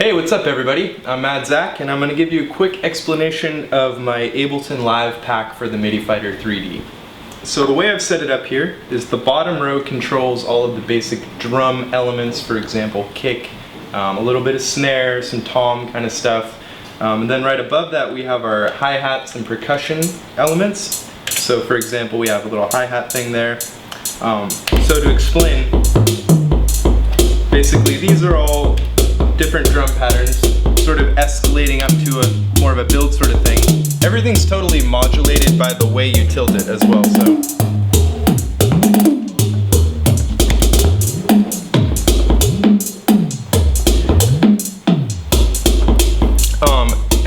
Hey, what's up everybody? I'm Mad Zach and I'm going to give you a quick explanation of my Ableton Live pack for the Midi Fighter 3D. So the way I've set it up here is the bottom row controls all of the basic drum elements, for example kick, a little bit of snare, some tom kind of stuff. And then right above that we have our hi-hats and percussion elements. So for example we have a little hi-hat thing there. So to explain, basically these are all different drum patterns, sort of escalating up to a more of a build sort of thing. Everything's totally modulated by the way you tilt it as well,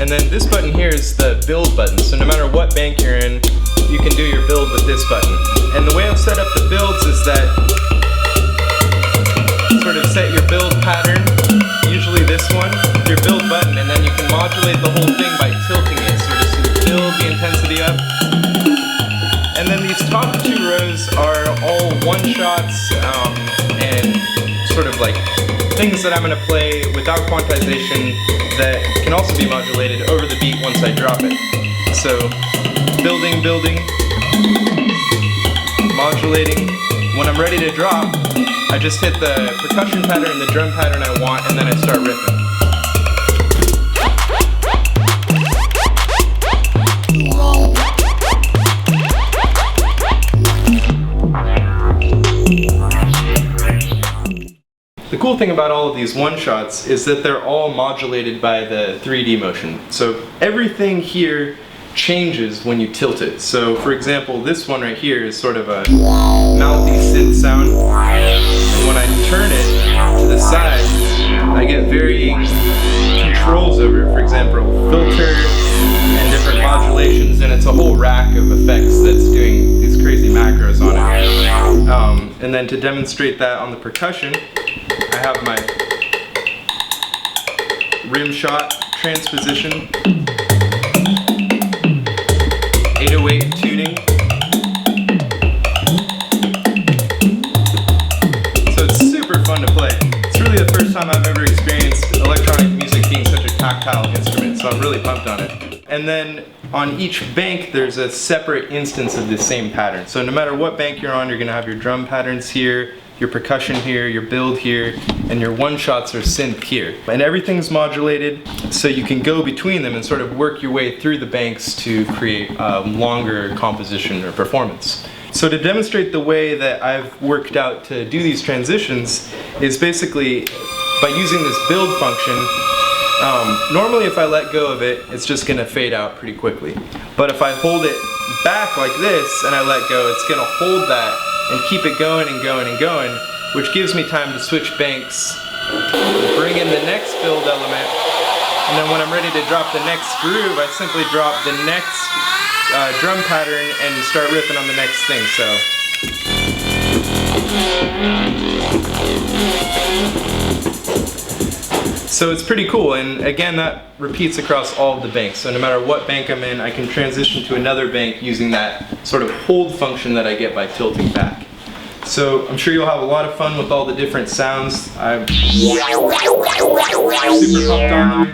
and then this button here is the build button, so no matter what bank you're in, you can do your build with this button. And the way I've set up the builds is that sort of set your build pattern, usually this one, your build button, and then you can modulate the whole thing by tilting it, sort of so you build the intensity up. And then these top two rows are all one-shots and sort of like things that I'm going to play without quantization that can also be modulated over the beat once I drop it. So building, building, modulating. When I'm ready to drop, I just hit the percussion pattern and the drum pattern I want, and then I start ripping. The cool thing about all of these one-shots is that they're all modulated by the 3D motion. So everything here changes when you tilt it. So for example, this one right here is sort of a mouthy synth sound, and when I turn it to the side, I get varying controls over it. For example, filter and different modulations, and it's a whole rack of effects that's doing these crazy macros on it. And then to demonstrate that on the percussion, I have my Rimshot Transposition 808 tuning. So it's super fun to play. It's really the first time I've ever experienced electronic music being such a tactile instrument, so I'm really pumped on it. And then on each bank there's a separate instance of the same pattern. So no matter what bank you're on, you're going to have your drum patterns here, your percussion here, your build here, and your one-shots are synth here. And everything's modulated, so you can go between them and sort of work your way through the banks to create a longer composition or performance. So to demonstrate the way that I've worked out to do these transitions is basically by using this build function. Normally if I let go of it, it's just going to fade out pretty quickly. But if I hold it back like this and I let go, it's going to hold that and keep it going and going and going, which gives me time to switch banks, bring in the next build element, and then when I'm ready to drop the next groove, I simply drop the next drum pattern and start ripping on the next thing. So it's pretty cool, and again that repeats across all of the banks. So no matter what bank I'm in, I can transition to another bank using that sort of hold function that I get by tilting back. So I'm sure you'll have a lot of fun with all the different sounds. I'm super pumped on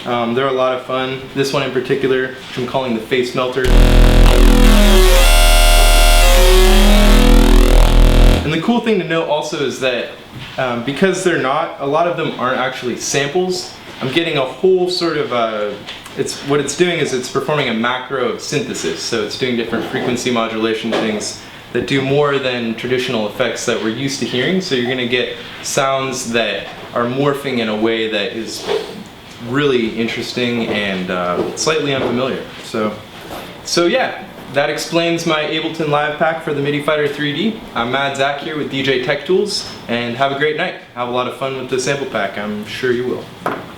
them. They're a lot of fun. This one in particular, which I'm calling the Face Melter. And the cool thing to note also is that because they're not, a lot of them aren't actually samples. I'm getting a whole sort of, what it's doing is it's performing a macro of synthesis. So it's doing different frequency modulation things that do more than traditional effects that we're used to hearing. So you're gonna get sounds that are morphing in a way that is really interesting and slightly unfamiliar. So yeah. That explains my Ableton Live pack for the Midi Fighter 3D. I'm Mad Zach here with DJ Tech Tools, and have a great night. Have a lot of fun with the sample pack, I'm sure you will.